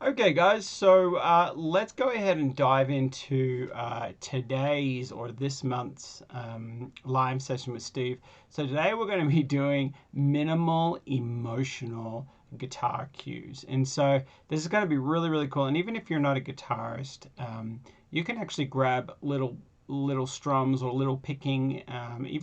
Okay, guys, so let's go ahead and dive into today's or this month's live session with Steve. So today we're going to be doing minimal emotional guitar cues. And so this is going to be really, really cool. And even if you're not a guitarist, you can actually grab little strums or little picking. You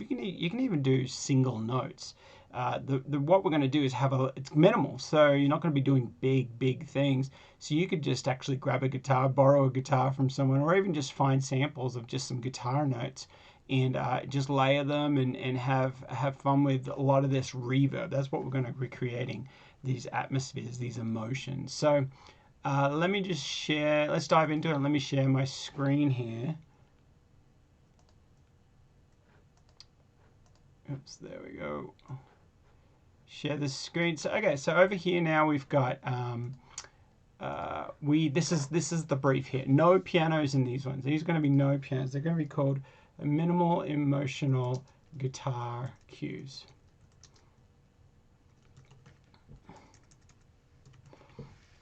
can even do single notes. What we're going to do is it's minimal, so you're not going to be doing big things. So you could just actually grab a guitar, borrow a guitar from someone, or even just find samples of just some guitar notes and just layer them and have fun with a lot of this reverb. That's what we're going to be creating, these atmospheres, these emotions. So let me just share. Let's dive into it. Let me share my screen here. Oops, there we go. Share the screen. So okay, so over here now we've got this is the brief here. No pianos in these ones. These are going to be no pianos. They're going to be called minimal emotional guitar cues.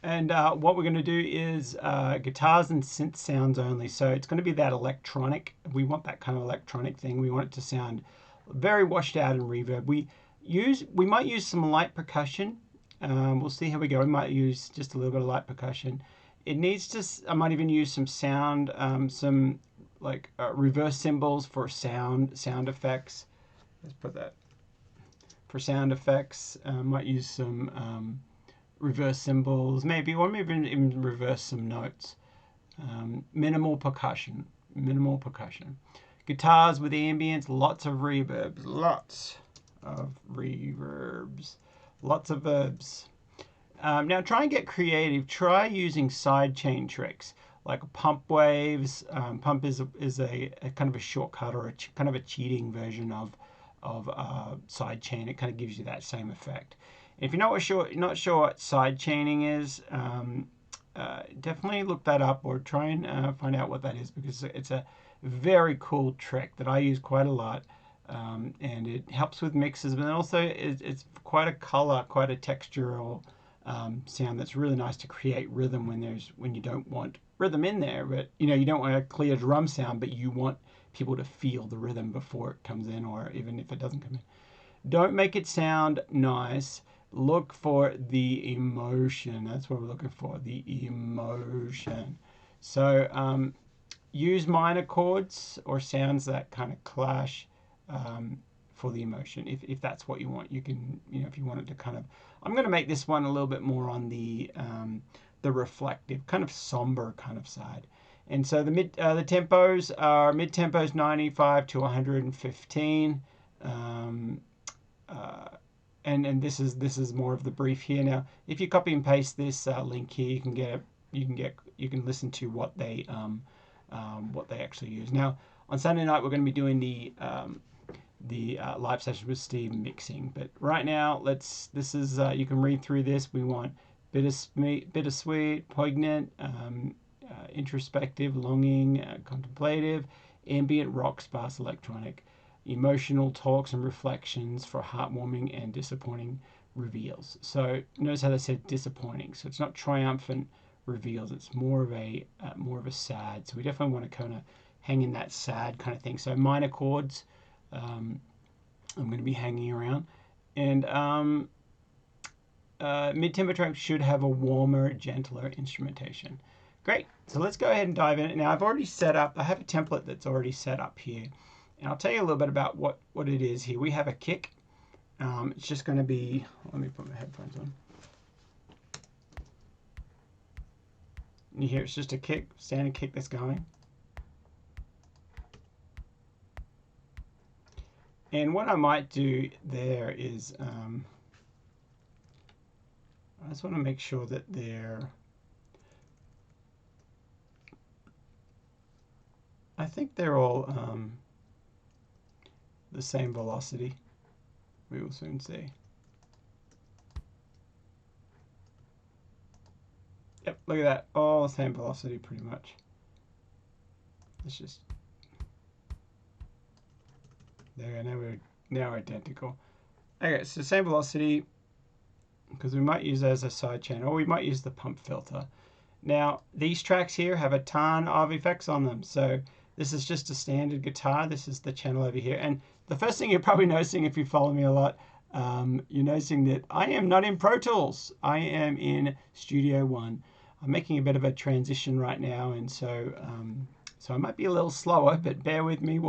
And what we're going to do is guitars and synth sounds only. So it's going to be that electronic. We want that kind of electronic thing. We want it to sound very washed out and reverb. We might use some light percussion. We'll see how we go. We might use just a little bit of light percussion. It needs to. I might even use some sound, some like reverse cymbals for sound effects. Let's put that for sound effects. Might use some reverse cymbals, maybe, or maybe even reverse some notes. Minimal percussion. Minimal percussion. Guitars with ambience, lots of reverbs, lots of reverbs, lots of verbs. Now try and get creative. Try using sidechain tricks like pump waves. Pump is a kind of a shortcut or kind of a cheating version of sidechain. It kind of gives you that same effect. If you're not sure what sidechaining is, definitely look that up or try and find out what that is, because it's a very cool trick that I use quite a lot. And it helps with mixes, but also it's quite a color, quite a textural sound that's really nice to create rhythm when you don't want rhythm in there, but you don't want a clear drum sound, but you want people to feel the rhythm before it comes in, or even if it doesn't come in. Don't make it sound nice. Look for the emotion. That's what we're looking for, the emotion. So use minor chords or sounds that kind of clash for the emotion. If that's what you want, you can, if you want it to kind of, I'm going to make this one a little bit more on the reflective, kind of somber kind of side. And so the tempos are mid tempos 95 to 115. And this is more of the brief here. Now, if you copy and paste this link here, you can listen to what they actually use. Now, on Sunday night, we're going to be doing the live session with Steve mixing. But right now, you can read through this. We want bittersweet, poignant, introspective, longing, contemplative, ambient, rock, sparse, electronic, emotional talks and reflections for heartwarming and disappointing reveals. So notice how they said disappointing. So it's not triumphant reveals. It's more of a sad. So we definitely want to kind of hang in that sad kind of thing. So minor chords, I'm going to be hanging around, and mid-tempo tracks should have a warmer, gentler instrumentation. Great. So let's go ahead and dive in. Now I've already set up. I have a template that's already set up here. And I'll tell you a little bit about what it is here. We have a kick. It's just going to be, let me put my headphones on. You hear it's just a kick, standard kick that's going. And what I might do there is, I just want to make sure that I think they're all the same velocity. We will soon see. Yep, look at that. All the same velocity pretty much. Let's just, there, now we're identical. Okay, so same velocity, because we might use it as a side chain, or we might use the pump filter. Now, these tracks here have a ton of effects on them. So this is just a standard guitar. This is the channel over here. And the first thing you're probably noticing if you follow me a lot, you're noticing that I am not in Pro Tools. I am in Studio One. I'm making a bit of a transition right now, and so I might be a little slower, but bear with me.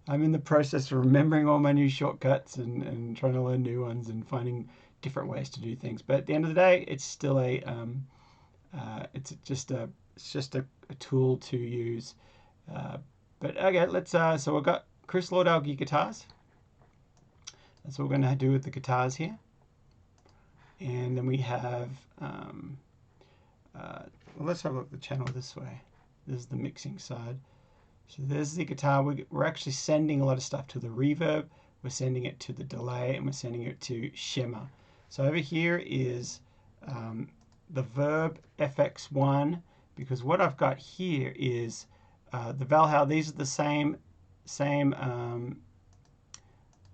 I'm in the process of remembering all my new shortcuts and trying to learn new ones and finding different ways to do things. But at the end of the day, it's still it's just a tool to use. But okay, let's so we've got Chris Lord-Alge guitars. That's what we're going to do with the guitars here. And then we have well, let's have a look at the channel this way. This is the mixing side. So there's the guitar. We're actually sending a lot of stuff to the reverb. We're sending it to the delay, and we're sending it to shimmer. So over here is the Verb FX1, because what I've got here is the Valhalla. These are the same. I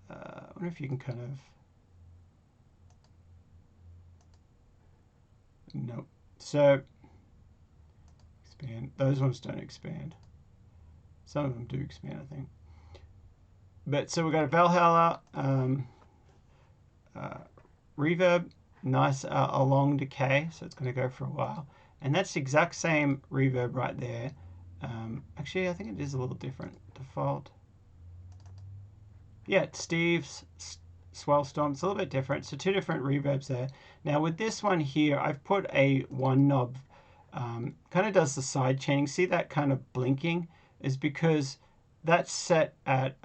wonder if you can kind of. Nope. So expand. Those ones don't expand. Some of them do expand, I think. But so we've got a Valhalla reverb, nice a long decay, so it's going to go for a while. And that's the exact same reverb right there. Actually, I think it is a little different. Default. Yeah, Steve's Swellstorm. It's a little bit different. So two different reverbs there. Now with this one here, I've put a one knob. Kind of does the side chaining. See that kind of blinking is because that's set at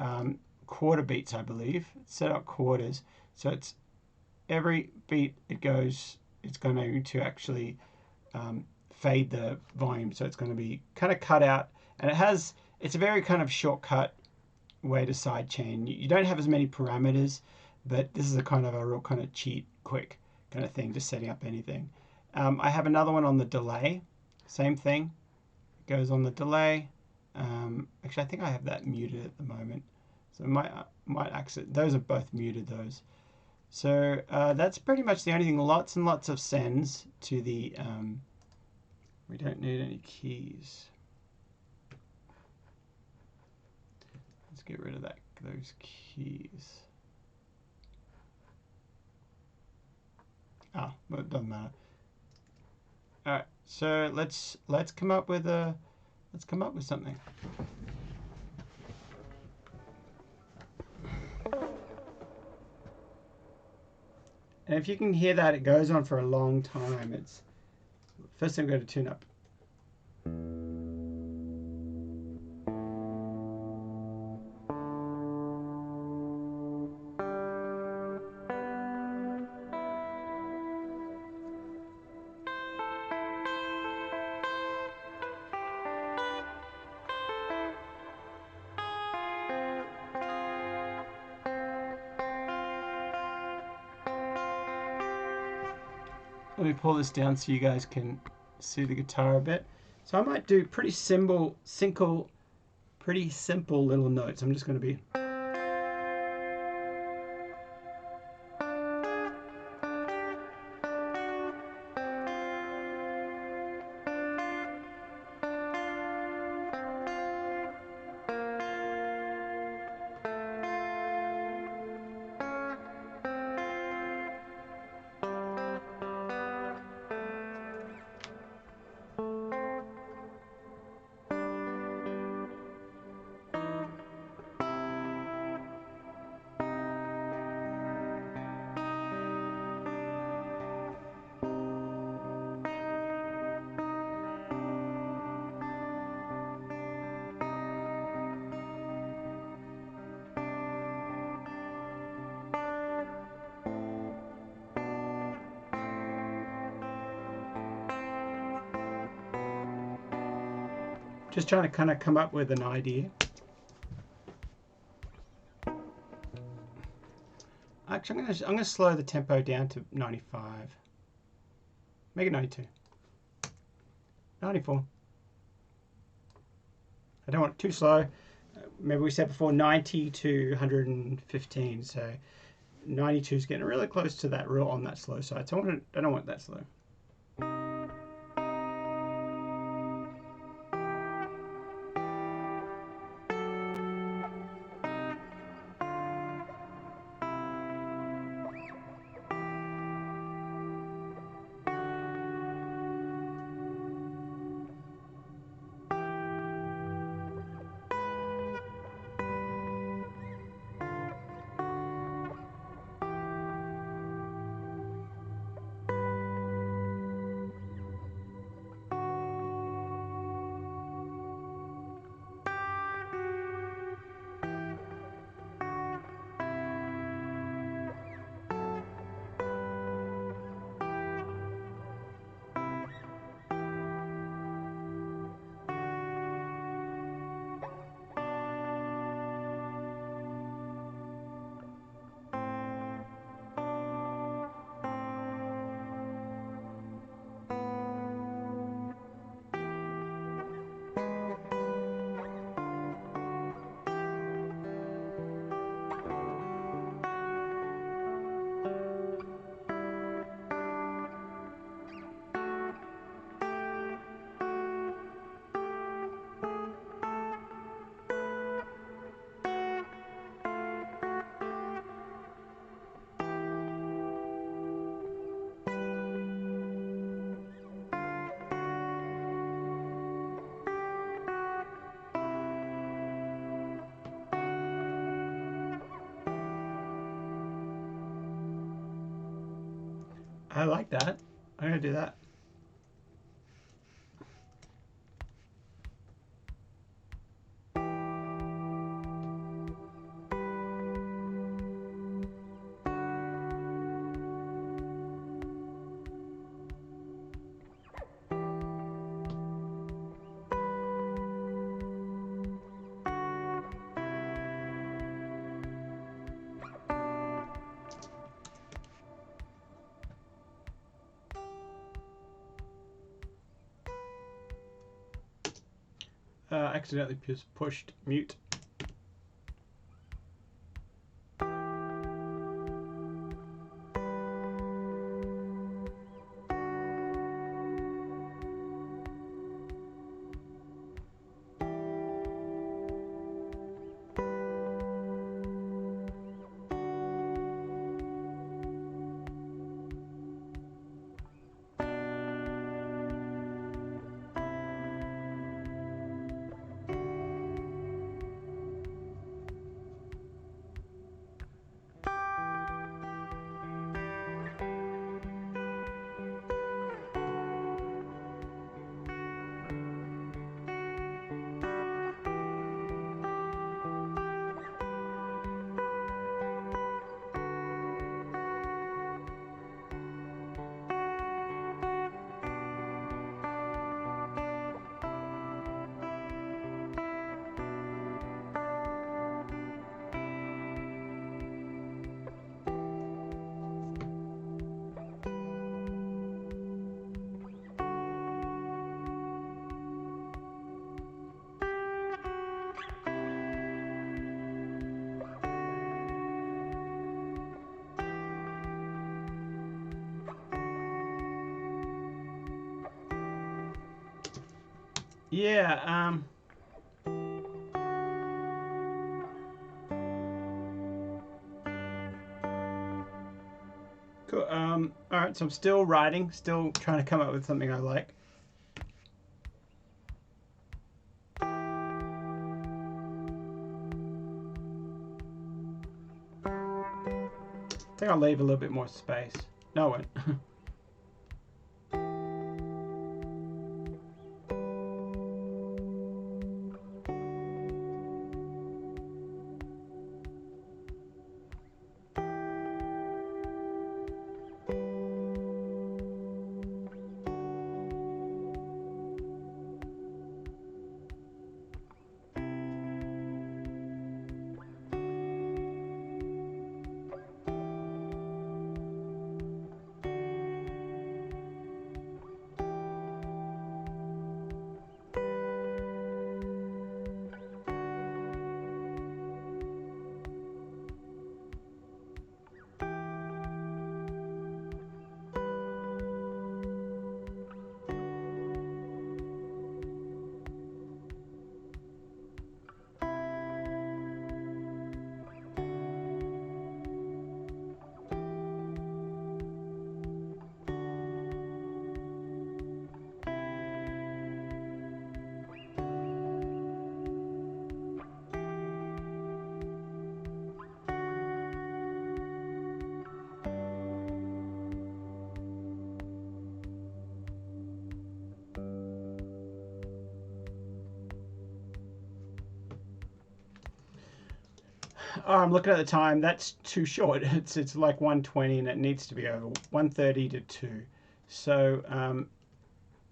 quarter beats, I believe. It's set at quarters. So it's every beat it goes, it's going to actually fade the volume. So it's going to be kind of cut out. And it's a very kind of shortcut way to sidechain. You don't have as many parameters, but this is a real kind of cheat, quick kind of thing, just setting up anything. I have another one on the delay. Same thing. It goes on the delay. Actually, I think I have that muted at the moment. So might exit. Those are both muted, those. So that's pretty much the only thing. Lots and lots of sends to the... we don't need any keys. Let's get rid of those keys. Ah, well, it doesn't matter. All right, so let's come up with something. And if you can hear that, it goes on for a long time. It's first thing I'm going to tune up. Let me pull this down so you guys can see the guitar a bit. So I might do pretty simple little notes. I'm just going to be... Just trying to kind of come up with an idea. Actually, I'm going to slow the tempo down to 95. Make it 92. 94. I don't want it too slow. Maybe we said before 90 to 115. So 92 is getting really close to that, real on that slow side. So I don't want that slow. I like that. I'm gonna do that. Accidentally pushed mute. Yeah, cool. All right, so I'm still writing, still trying to come up with something I like. I think I'll leave a little bit more space. No, I won't. Oh, I'm looking at the time. That's too short. It's like 1:20 and it needs to be over 1:30 to 2. So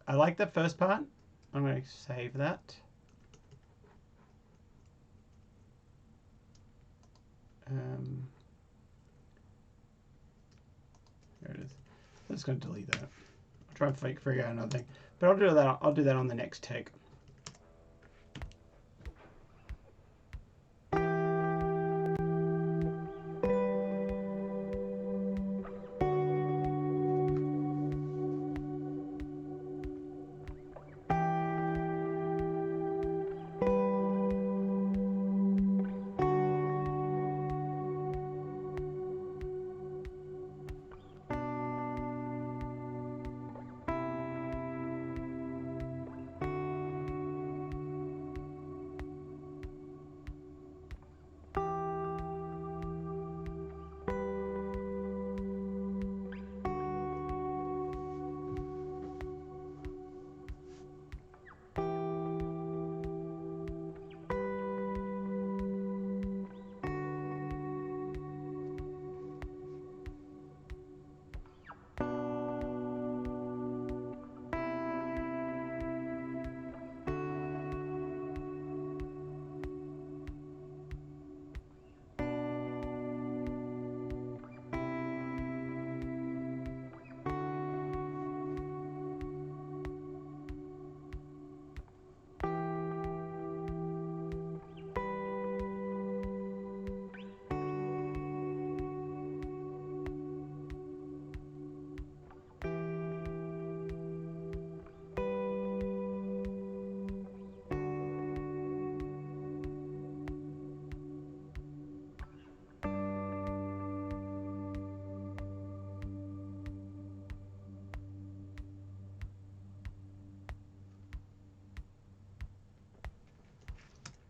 I like the first part. I'm going to save that. There it is. I'm just going to delete that. I'll try and figure out another thing. But I'll do that. I'll do that on the next take.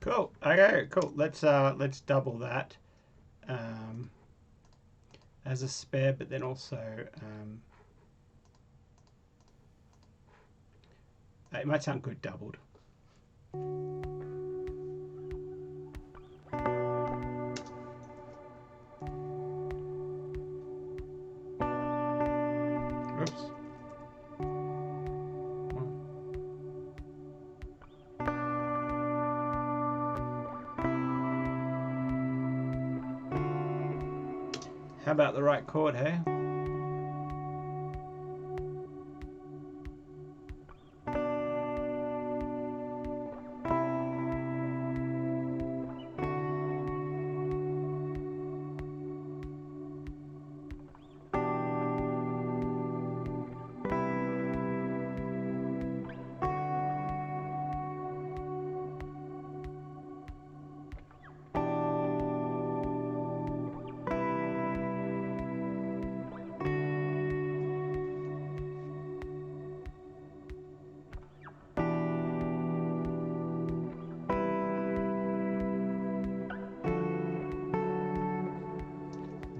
Cool. Okay, cool. Let's double that as a spare, but then also it might sound good doubled. Oops. How about the right chord, hey?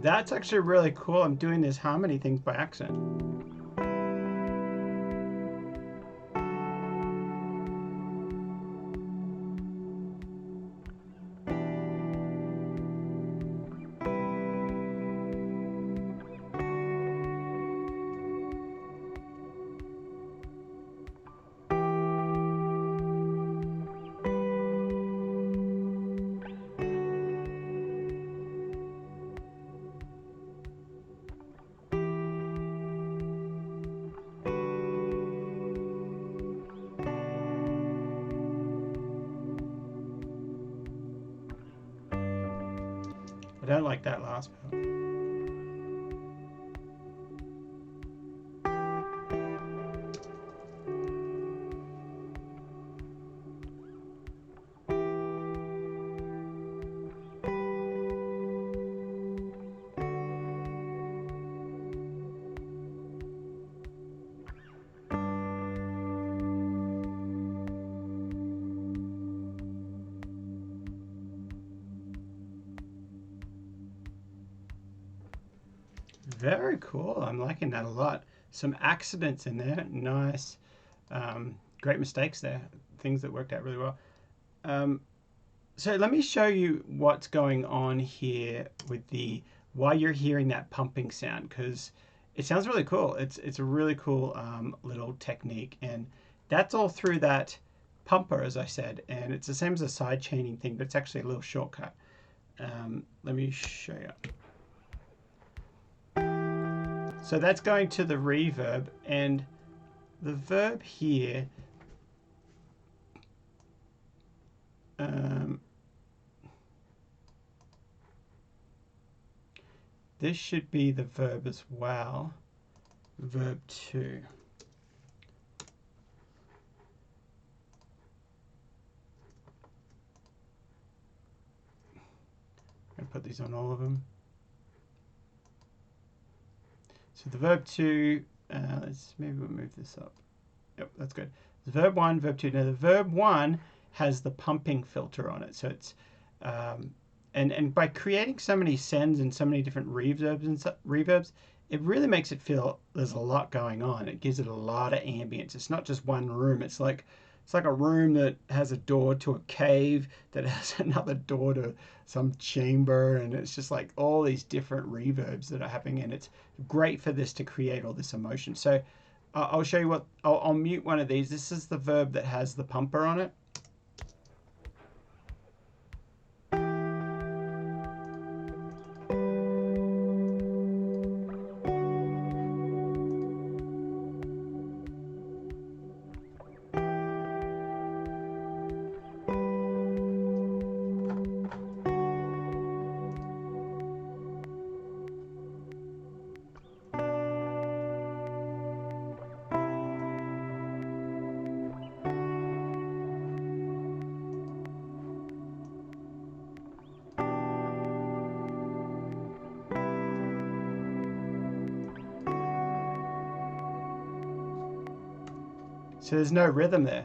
That's actually really cool. I'm doing this harmony thing by accident. I don't like that last part. Very cool. I'm liking that a lot. Some accidents in there. Nice. Great mistakes there. Things that worked out really well. So let me show you what's going on here with the why you're hearing that pumping sound, because it sounds really cool. It's a really cool little technique, and that's all through that pumper, as I said, and it's the same as a side chaining thing, but it's actually a little shortcut. Let me show you. So that's going to the reverb, and the verb here this should be the verb as well, verb 2. I'm going to put these on all of them. So the verb 2, maybe we'll move this up. Yep, that's good. The verb 1, verb 2. Now the verb 1 has the pumping filter on it. So it's, and by creating so many sends and so many different reverbs, it really makes it feel there's a lot going on. It gives it a lot of ambience. It's not just one room. It's like a room that has a door to a cave that has another door to some chamber, and it's just like all these different reverbs that are happening, and it's great for this to create all this emotion. So I'll show you what, I'll mute one of these. This is the verb that has the pumper on it. So there's no rhythm there.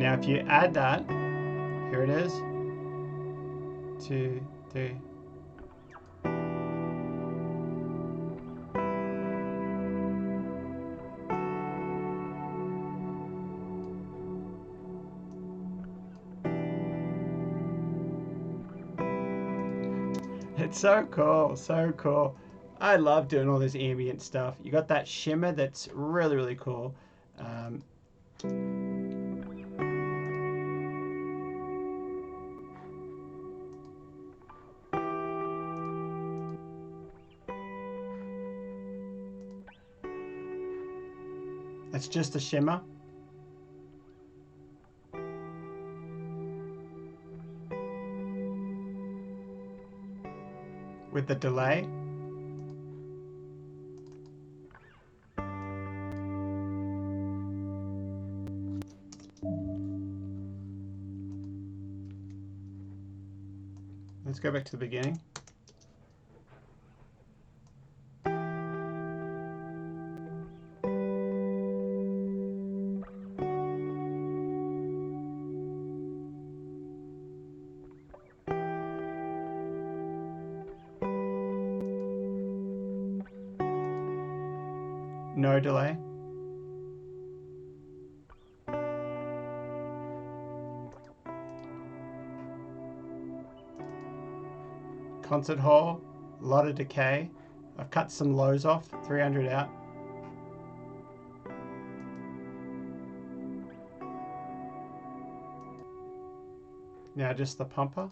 Now if you add that, here it is. 2, 3. It's so cool, so cool. I love doing all this ambient stuff. You got that shimmer that's really, really cool. That's just a shimmer. With the delay. Let's go back to the beginning. No delay. Concert hall, a lot of decay. I've cut some lows off, 300 out. Now just the pumper.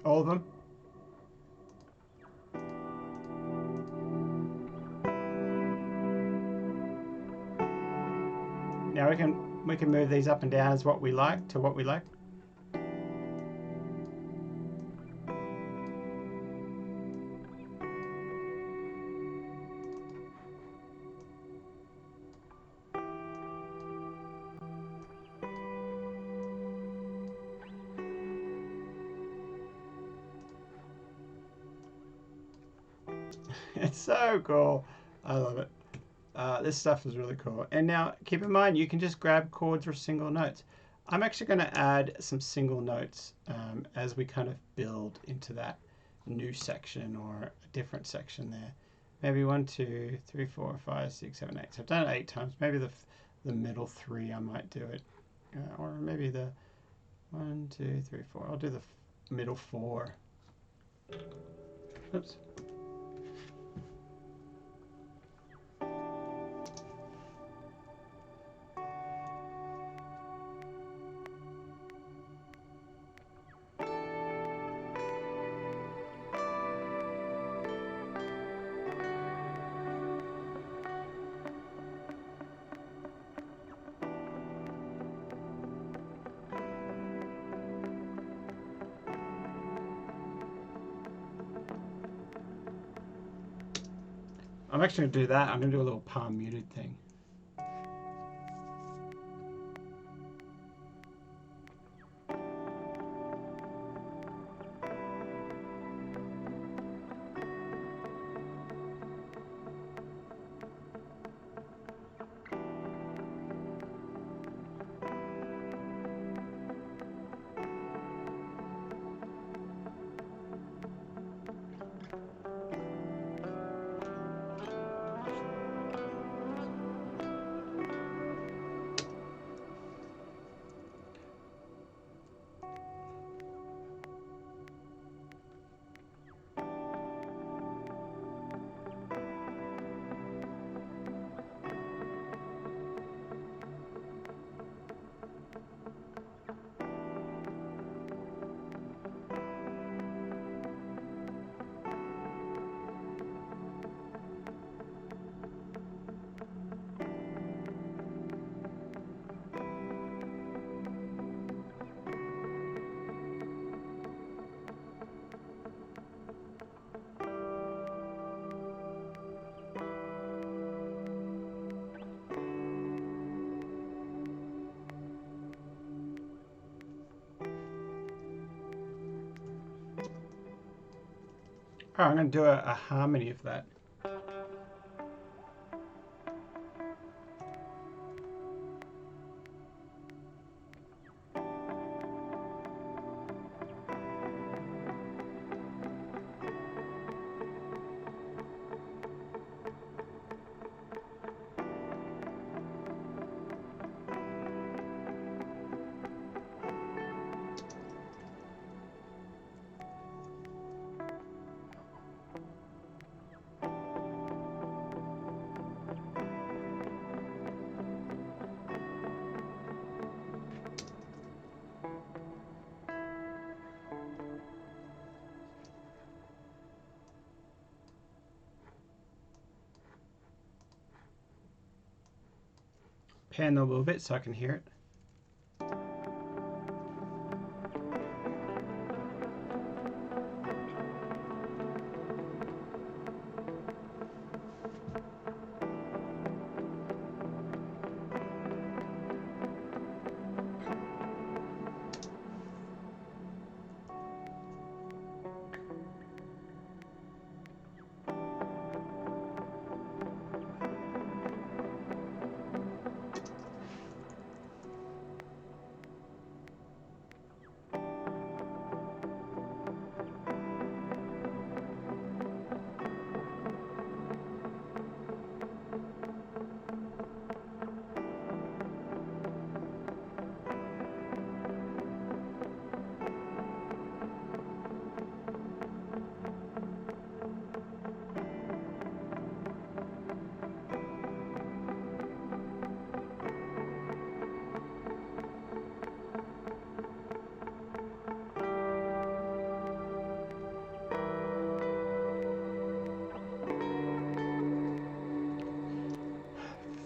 All of them. Now we can move these up and down as what we like to what we like. It's so cool. I love it. This stuff is really cool. And now keep in mind, you can just grab chords or single notes. I'm actually going to add some single notes as we kind of build into that new section or a different section there. Maybe 1, 2, 3, 4, 5, 6, 7, 8. So I've done it 8 times. Maybe the middle 3 I might do it. Or maybe the 1, 2, 3, 4. I'll do the middle 4. Oops. I'm actually going to do that. I'm going to do a little palm muted thing. All right, I'm going to do a harmony of that. Pan a little bit so I can hear it.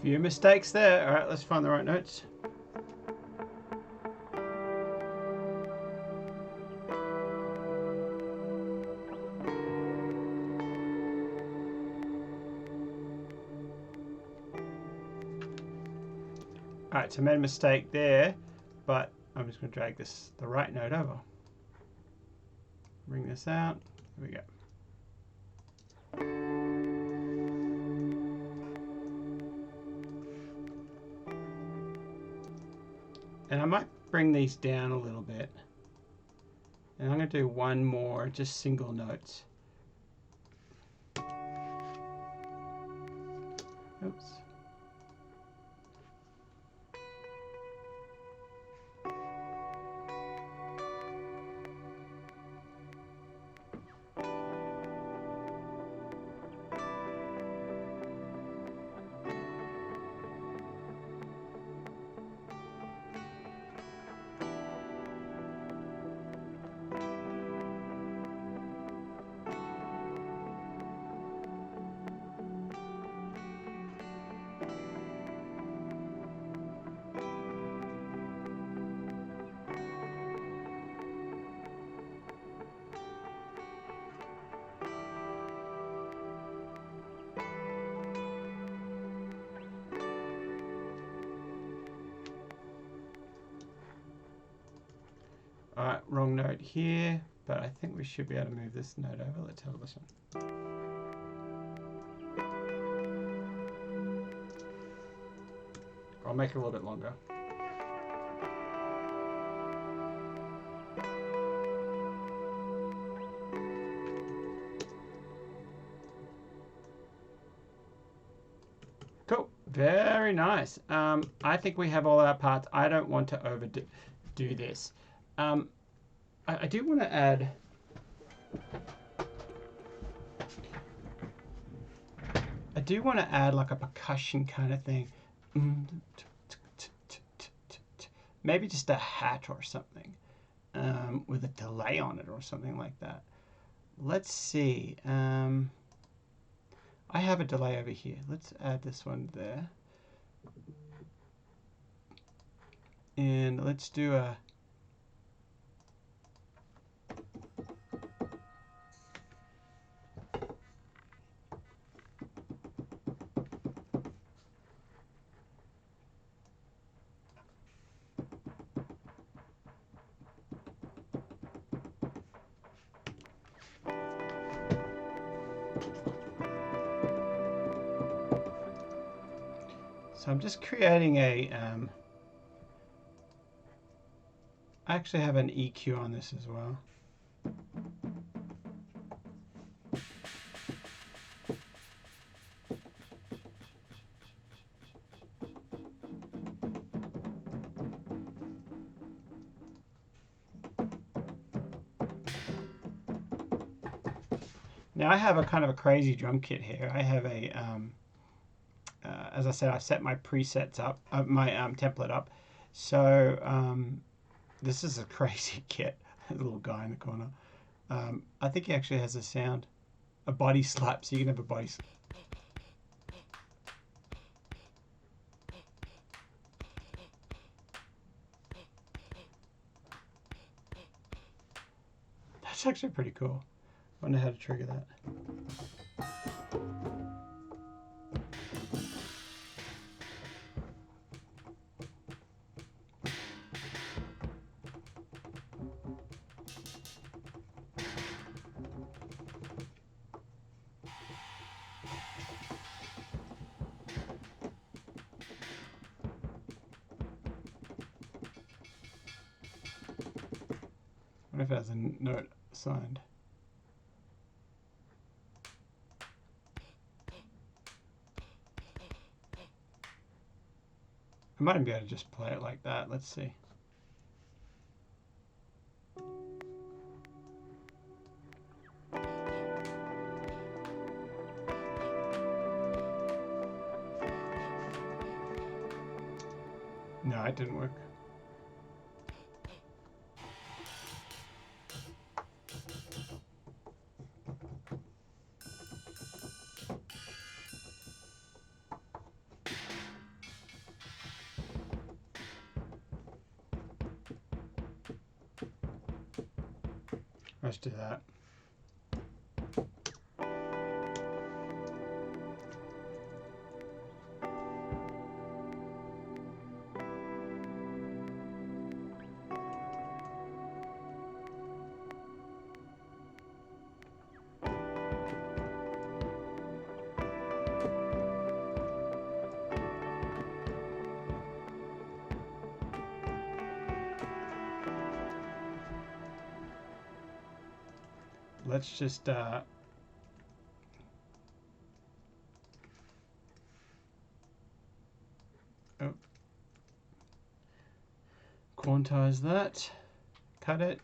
Few mistakes there. All right, let's find the right notes. All right, so I made a mistake there, but I'm just going to drag the right note over. Bring this out. Here we go. And I might bring these down a little bit. And I'm going to do one more, just single notes. Oops. All right, wrong note here, but I think we should be able to move this note over. Let's have a listen. I'll make it a little bit longer. Cool, very nice. I think we have all our parts. I don't want to overdo this. I do want to add like a percussion kind of thing. Maybe just a hat or something with a delay on it or something like that. Let's see. I have a delay over here. Let's add this one there. And let's do a So I'm just creating a, I actually have an EQ on this as well. Now I have a kind of a crazy drum kit here. I have a, as I said, I set my presets up, my template up. So this is a crazy kit. There's a little guy in the corner. I think he actually has a sound, a body slap, so you can have a body slap. That's actually pretty cool. I wonder how to trigger that. I wonder if it has a note assigned. I might be able to just play it like that. Let's see. No, it didn't work. Let's do that. Let's just quantize that, cut it.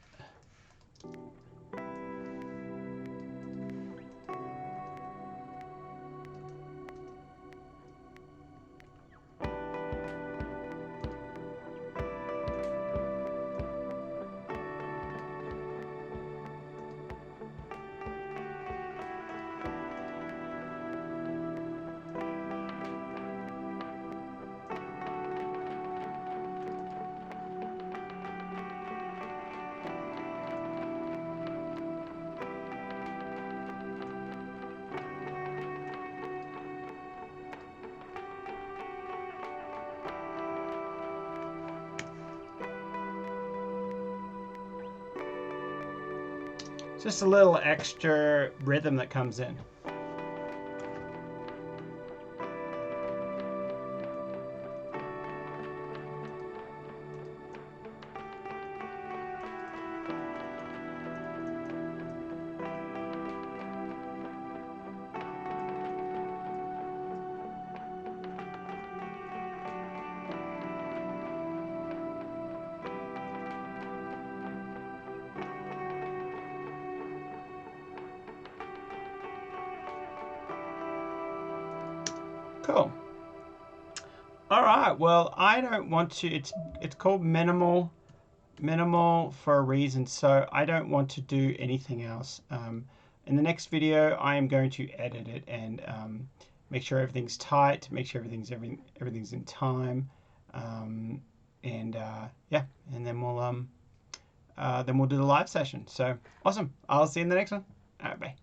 Just a little extra rhythm that comes in. Cool. All right. Well, I don't want to. It's called minimal for a reason. So I don't want to do anything else. In the next video, I am going to edit it and make sure everything's tight, make sure everything's in time, yeah, and then we'll do the live session. So awesome. I'll see you in the next one. All right, bye.